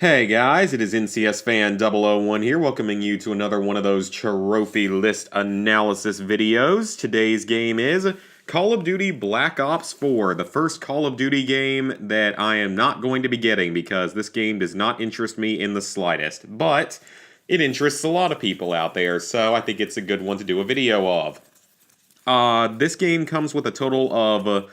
Hey guys, it is NCS Fan 001 here, welcoming you to another one of those trophy list analysis videos. Today's game is Call of Duty Black Ops 4, the first Call of Duty game that I am not going to be getting because this game does not interest me in the slightest. But it interests a lot of people out there, so I think it's a good one to do a video of. This game comes with a total of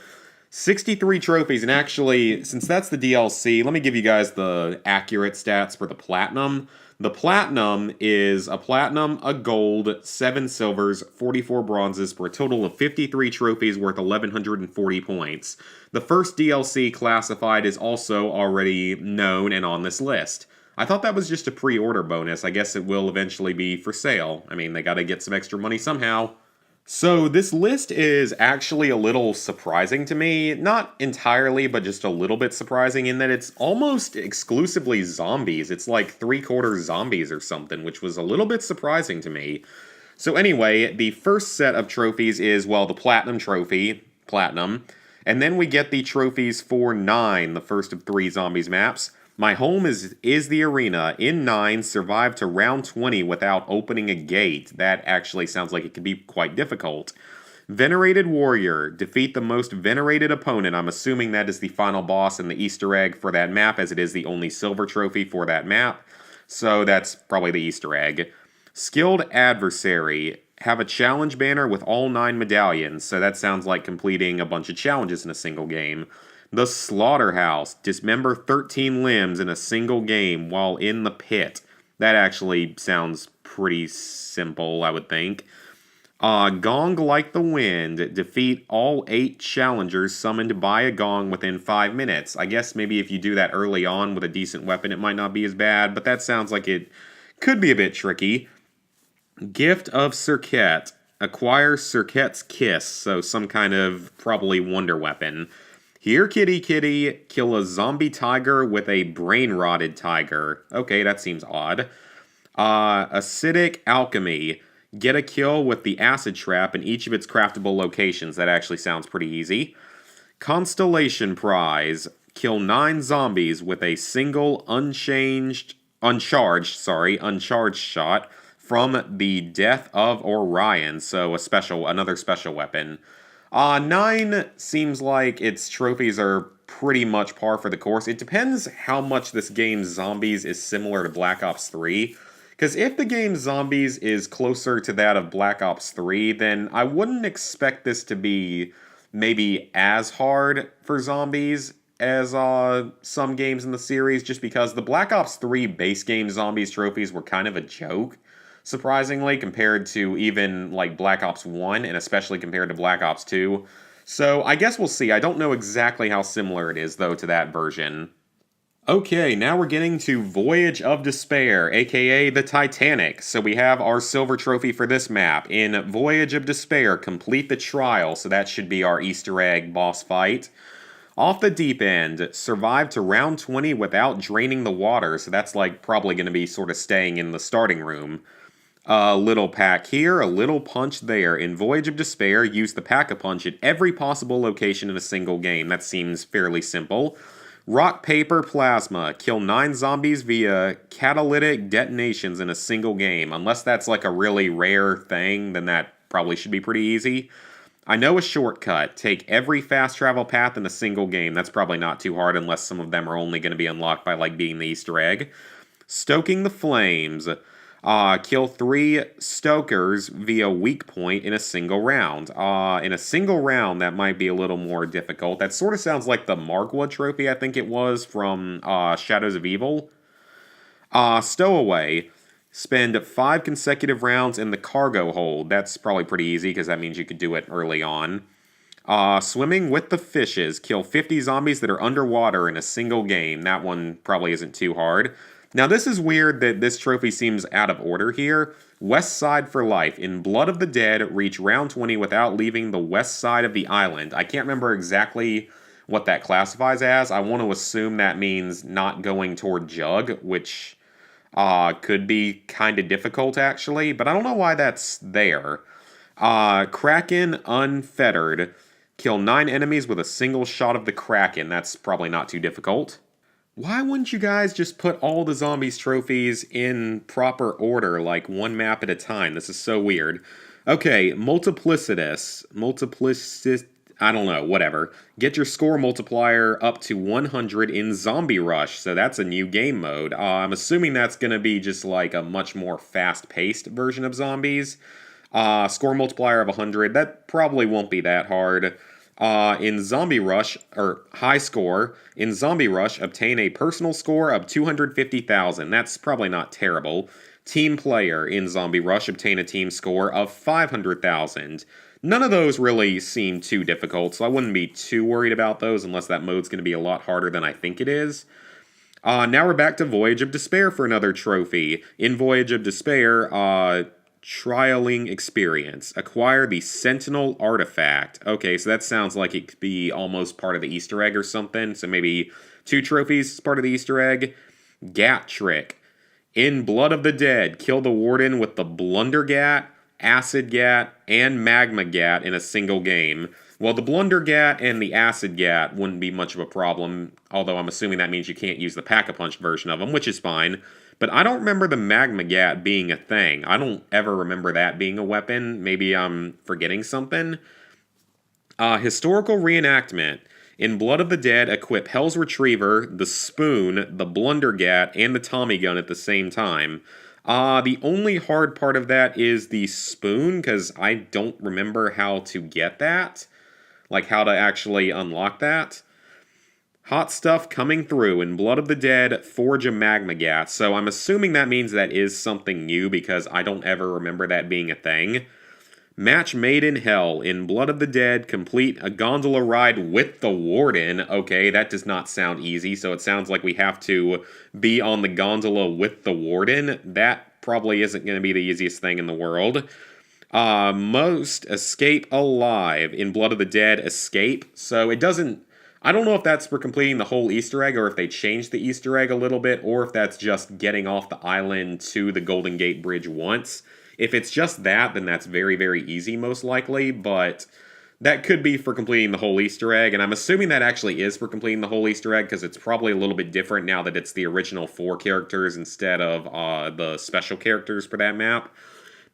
63 trophies, and actually, since that's the DLC, let me give you guys the accurate stats for the Platinum. The Platinum is a Platinum, a Gold, 7 Silvers, 44 Bronzes, for a total of 53 trophies worth 1,140 points. The first DLC classified is also already known and on this list. I thought that was just a pre-order bonus. I guess it will eventually be for sale. I mean, they gotta get some extra money somehow. So this list is actually a little surprising to me. Not entirely, but just a little bit surprising in that it's almost exclusively zombies. It's like three-quarters zombies or something, which was a little bit surprising to me. So anyway, the first set of trophies is, well, the Platinum Trophy, Platinum, and then we get the trophies for 9, the first of 3 zombies maps. My home is the arena. In 9, survive to round 20 without opening a gate. That actually sounds like it could be quite difficult. Venerated Warrior. Defeat the most venerated opponent. I'm assuming that is the final boss and the Easter egg for that map, as it is the only silver trophy for that map. So that's probably the Easter egg. Skilled Adversary. Have a challenge banner with all 9 medallions. So that sounds like completing a bunch of challenges in a single game. The Slaughterhouse. Dismember 13 limbs in a single game while in the pit. That actually sounds pretty simple, I would think. Gong Like the Wind. Defeat all 8 challengers summoned by a gong within 5 minutes. I guess maybe if you do that early on with a decent weapon, it might not be as bad, but that sounds like it could be a bit tricky. Gift of Serket. Acquire Serket's Kiss, so some kind of probably wonder weapon. Here, kitty kitty, kill a zombie tiger with a brain-rotted tiger. Okay, that seems odd. Acidic Alchemy. Get a kill with the acid trap in each of its craftable locations. That actually sounds pretty easy. Constellation Prize. Kill 9 zombies with a single uncharged shot from the Death of Orion. So another special weapon. 9 seems like its trophies are pretty much par for the course. It depends how much this game's zombies is similar to Black Ops 3. Because if the game's zombies is closer to that of Black Ops 3, then I wouldn't expect this to be maybe as hard for zombies as some games in the series, just because the Black Ops 3 base game zombies trophies were kind of a joke, surprisingly, compared to even like Black Ops 1, and especially compared to Black Ops 2. So I guess we'll see. I don't know exactly how similar it is, though, to that version. Okay, now we're getting to Voyage of Despair, aka the Titanic. So we have our silver trophy for this map. In Voyage of Despair, complete the trial, so that should be our Easter egg boss fight. Off the deep end, survive to round 20 without draining the water, so that's like probably going to be sort of staying in the starting room. A little pack here, a little punch there. In Voyage of Despair, use the Pack-a-Punch at every possible location in a single game. That seems fairly simple. Rock, Paper, Plasma. Kill 9 zombies via catalytic detonations in a single game. Unless that's like a really rare thing, then that probably should be pretty easy. I know a shortcut. Take every fast travel path in a single game. That's probably not too hard unless some of them are only going to be unlocked by like being the Easter egg. Stoking the Flames. Kill 3 Stokers via weak point in a single round. In a single round, that might be a little more difficult. That sort of sounds like the Margwa trophy, I think it was, from Shadows of Evil. Stowaway. Spend 5 consecutive rounds in the cargo hold. That's probably pretty easy, because that means you could do it early on. Swimming with the Fishes. Kill 50 zombies that are underwater in a single game. That one probably isn't too hard. Now, this is weird that this trophy seems out of order here. West Side for Life. In Blood of the Dead, reach round 20 without leaving the west side of the island. I can't remember exactly what that classifies as. I want to assume that means not going toward Jug, which could be kind of difficult, actually. But I don't know why that's there. Kraken Unfettered. Kill 9 enemies with a single shot of the Kraken. That's probably not too difficult. Why wouldn't you guys just put all the zombies trophies in proper order, like one map at a time? This is so weird. Okay, I don't know, whatever. Get your score multiplier up to 100 in Zombie Rush, so that's a new game mode. I'm assuming that's going to be just like a much more fast-paced version of zombies. Score multiplier of 100, that probably won't be that hard. In Zombie Rush, or high score, in Zombie Rush, obtain a personal score of 250,000. That's probably not terrible. Team Player, in Zombie Rush, obtain a team score of 500,000. None of those really seem too difficult, so I wouldn't be too worried about those unless that mode's going to be a lot harder than I think it is. Now we're back to Voyage of Despair for another trophy. In Voyage of Despair, trialing experience. Acquire the Sentinel artifact. Okay, so that sounds like it could be almost part of the Easter egg or something. So maybe 2 trophies is part of the Easter egg. Gat trick. In Blood of the Dead, kill the warden with the Blunder Gat, Acid Gat, and Magma Gat in a single game. Well, the Blunder Gat and the Acid Gat wouldn't be much of a problem, although I'm assuming that means you can't use the Pack-a-Punch version of them, which is fine. But I don't remember the Magma Gat being a thing. I don't ever remember that being a weapon. Maybe I'm forgetting something. Historical reenactment. In Blood of the Dead, equip Hell's Retriever, the Spoon, the Blunder Gat, and the Tommy Gun at the same time. The only hard part of that is the Spoon, because I don't remember how to get that. Like, how to actually unlock that. Hot stuff coming through. In Blood of the Dead, forge a Magma Gat. So I'm assuming that means that is something new because I don't ever remember that being a thing. Match made in hell. In Blood of the Dead, complete a gondola ride with the warden. Okay, that does not sound easy, so it sounds like we have to be on the gondola with the warden. That probably isn't going to be the easiest thing in the world. Most escape alive. In Blood of the Dead, escape. So it doesn't... I don't know if that's for completing the whole Easter egg or if they changed the Easter egg a little bit or if that's just getting off the island to the Golden Gate Bridge once. If it's just that, then that's very, very easy most likely, but that could be for completing the whole Easter egg, and I'm assuming that actually is for completing the whole Easter egg because it's probably a little bit different now that it's the original 4 characters instead of the special characters for that map.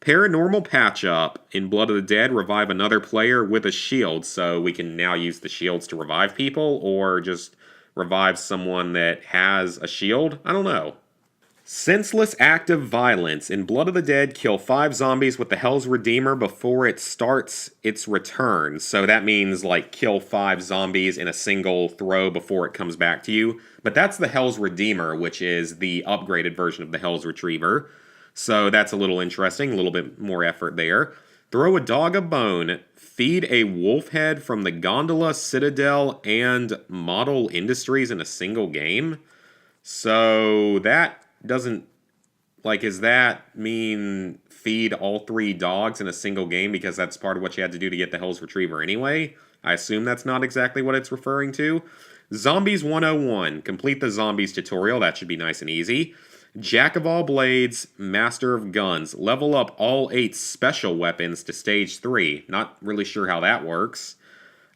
Paranormal Patch-Up. In Blood of the Dead, revive another player with a shield, so we can now use the shields to revive people, or just revive someone that has a shield? I don't know. Senseless Act of Violence. In Blood of the Dead, kill 5 zombies with the Hell's Redeemer before it starts its return. So that means, like, kill 5 zombies in a single throw before it comes back to you. But that's the Hell's Redeemer, which is the upgraded version of the Hell's Retriever. So that's a little interesting, a little bit more effort there. Throw a dog a bone. Feed a wolf head from the Gondola, Citadel, and Model Industries in a single game. So that doesn't... Like, does that mean feed all 3 dogs in a single game because that's part of what you had to do to get the Hell's Retriever anyway? I assume that's not exactly what it's referring to. Zombies 101. Complete the Zombies tutorial. That should be nice and easy. Jack of all blades, master of guns. Level up all 8 special weapons to stage 3. Not really sure how that works.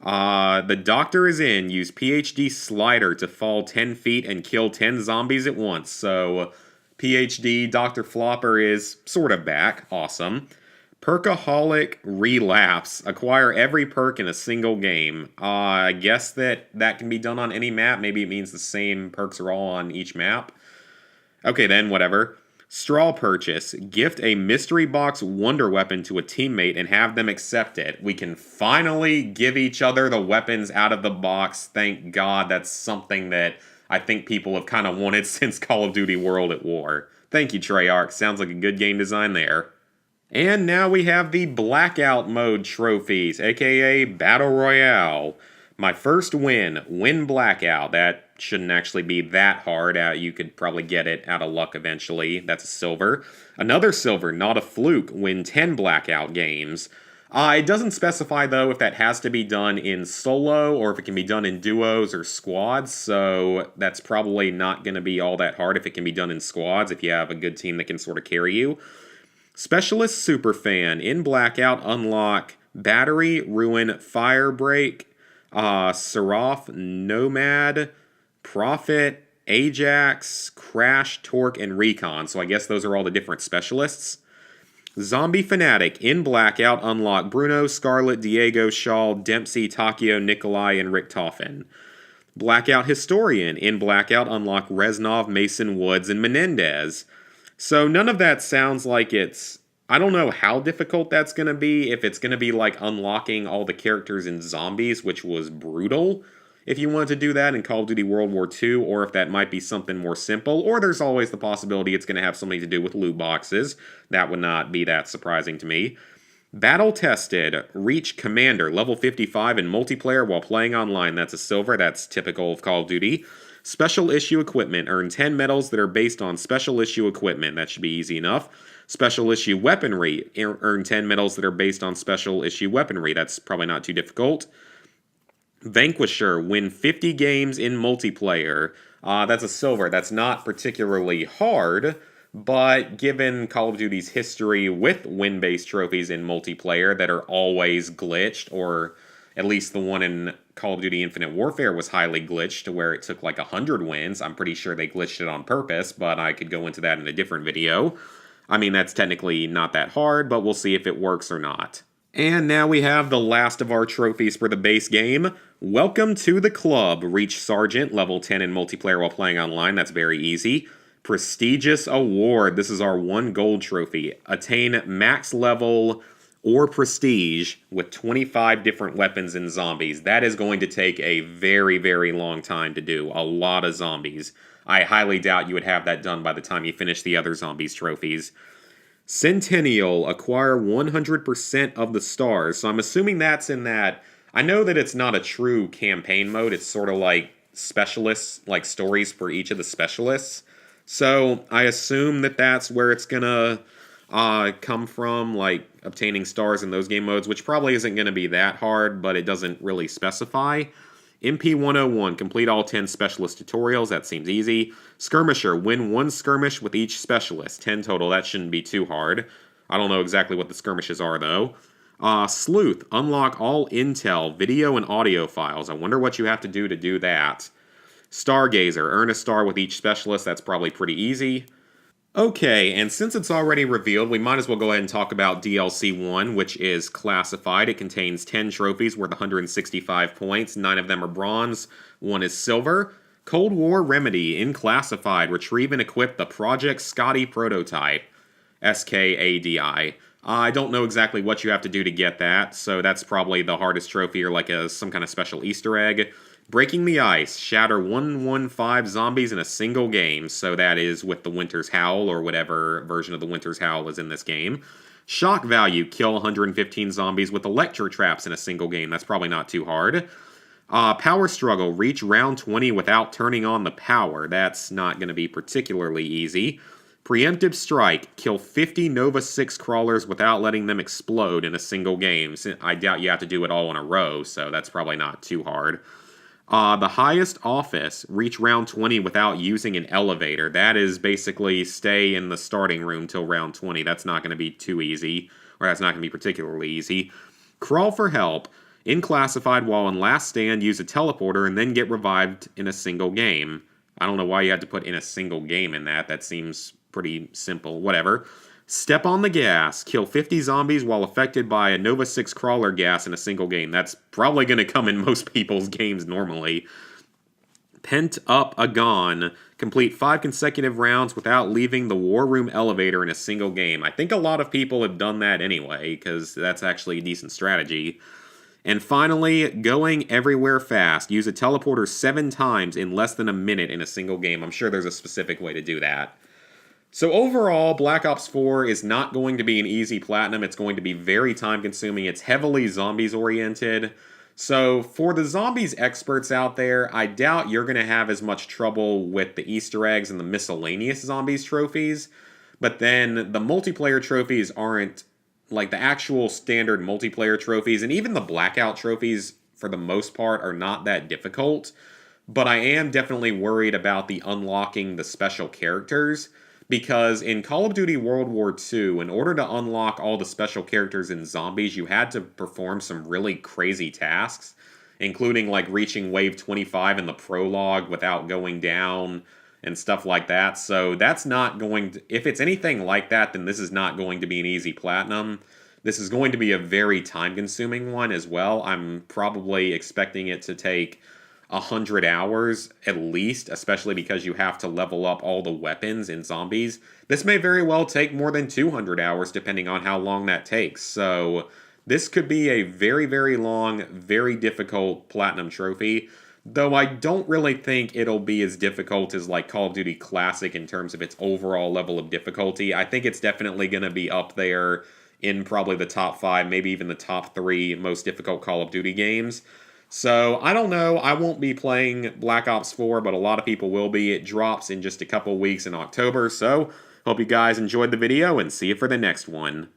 The doctor is in. Use PhD slider to fall 10 feet and kill 10 zombies at once. So, PhD Dr. Flopper is sort of back. Awesome. Perkaholic relapse. Acquire every perk in a single game. I guess that can be done on any map. Maybe it means the same perks are all on each map. Okay then, whatever. Straw purchase. Gift a mystery box wonder weapon to a teammate and have them accept it. We can finally give each other the weapons out of the box. Thank God. That's something that I think people have kind of wanted since Call of Duty World at War. Thank you, Treyarch. Sounds like a good game design there. And now we have the Blackout Mode trophies, aka Battle Royale. My first win Blackout. That shouldn't actually be that hard. You could probably get it out of luck eventually. That's a silver. Another silver, not a fluke, win 10 Blackout games. It doesn't specify, though, if that has to be done in solo or if it can be done in duos or squads, so that's probably not going to be all that hard if it can be done in squads, if you have a good team that can sort of carry you. Specialist Superfan. In Blackout, unlock Battery, Ruin, Firebreak, Seraph, Nomad, Prophet, Ajax, Crash, Torque, and Recon. So I guess those are all the different specialists. Zombie Fanatic. In Blackout, unlock Bruno, Scarlet, Diego, Shaw, Dempsey, Takio, Nikolai, and Richtofen. Blackout Historian. In Blackout, unlock Reznov, Mason, Woods, and Menendez. So none of that sounds like it's... I don't know how difficult that's going to be, if it's going to be like unlocking all the characters in Zombies, which was brutal, if you wanted to do that in Call of Duty World War II, or if that might be something more simple, or there's always the possibility it's going to have something to do with loot boxes. That would not be that surprising to me. Battle Tested, reach Commander, level 55 in multiplayer while playing online. That's a silver, that's typical of Call of Duty. Special Issue Equipment, earn 10 medals that are based on Special Issue Equipment. That should be easy enough. Special Issue Weaponry, earn 10 medals that are based on Special Issue Weaponry. That's probably not too difficult. Vanquisher, win 50 games in multiplayer. That's a silver. That's not particularly hard, but given Call of Duty's history with win-based trophies in multiplayer that are always glitched, or at least the one in Call of Duty Infinite Warfare was highly glitched to where it took like 100 wins. I'm pretty sure they glitched it on purpose, but I could go into that in a different video. I mean, that's technically not that hard, but we'll see if it works or not. And now we have the last of our trophies for the base game. Welcome to the club. Reach Sergeant, level 10 in multiplayer while playing online. That's very easy. Prestigious Award. This is our 1 gold trophy. Attain max level or prestige with 25 different weapons in zombies. That is going to take a very, very long time to do. A lot of zombies. I highly doubt you would have that done by the time you finish the other zombies trophies. Centennial, acquire 100% of the stars. So I'm assuming that's in that. I know that it's not a true campaign mode. It's sort of like specialists, like stories for each of the specialists. So I assume that that's where it's gonna come from, like obtaining stars in those game modes, which probably isn't going to be that hard, but it doesn't really specify. MP 101, complete all 10 specialist tutorials. That seems easy. Skirmisher, win 1 skirmish with each specialist. 10 total, that shouldn't be too hard. I don't know exactly what the skirmishes are, though. Sleuth, unlock all intel, video, and audio files. I wonder what you have to do that. Stargazer, earn a star with each specialist. That's probably pretty easy. Okay, and since it's already revealed, we might as well go ahead and talk about DLC 1, which is classified. It contains 10 trophies worth 165 points. 9 of them are bronze, 1 is silver. Cold War Remedy, in classified, retrieve and equip the Project Scotty prototype. SKADI. I don't know exactly what you have to do to get that, so that's probably the hardest trophy or like some kind of special Easter egg. Breaking the Ice, shatter 115 zombies in a single game, so that is with the Winter's Howl or whatever version of the Winter's Howl is in this game. Shock Value, kill 115 zombies with electro traps in a single game. That's probably not too hard. Power Struggle, reach round 20 without turning on the power. That's not going to be particularly easy. Preemptive Strike, kill 50 Nova 6 crawlers without letting them explode in a single game. I doubt you have to do it all in a row, so that's probably not too hard. The Highest Office, reach round 20 without using an elevator. That is basically stay in the starting room till round 20. That's not going to be too easy, or that's not going to be particularly easy. Crawl for Help, in classified while in Last Stand, use a teleporter and then get revived in a single game. I don't know why you had to put in a single game in that. That seems pretty simple. Whatever. Step on the Gas. Kill 50 zombies while affected by a Nova 6 crawler gas in a single game. That's probably going to come in most people's games normally. Pent Up Agon. Complete 5 consecutive rounds without leaving the War Room elevator in a single game. I think a lot of people have done that anyway, because that's actually a decent strategy. And finally, Going Everywhere Fast. Use a teleporter 7 times in less than a minute in a single game. I'm sure there's a specific way to do that. So overall, Black Ops 4 is not going to be an easy platinum. It's going to be very time-consuming. It's heavily zombies-oriented. So for the zombies experts out there, I doubt you're going to have as much trouble with the Easter eggs and the miscellaneous zombies trophies. But then the multiplayer trophies aren't like the actual standard multiplayer trophies, and even the Blackout trophies, for the most part, are not that difficult. But I am definitely worried about the unlocking the special characters. Because in Call of Duty World War II, in order to unlock all the special characters in zombies, you had to perform some really crazy tasks. including like reaching wave 25 in the prologue without going down and stuff like that. So that's not going to, if it's anything like that, then this is not going to be an easy platinum. This is going to be a very time-consuming one as well. I'm probably expecting it to take 100 hours at least, especially because you have to level up all the weapons in zombies. This may very well take more than 200 hours depending on how long that takes. So this could be a very, very long, very difficult platinum trophy. Though I don't really think it'll be as difficult as like Call of Duty Classic in terms of its overall level of difficulty. I think it's definitely going to be up there in probably the top 5, maybe even the top 3 most difficult Call of Duty games. So, I don't know. I won't be playing Black Ops 4, but a lot of people will be. It drops in just a couple weeks in October, so hope you guys enjoyed the video and see you for the next one.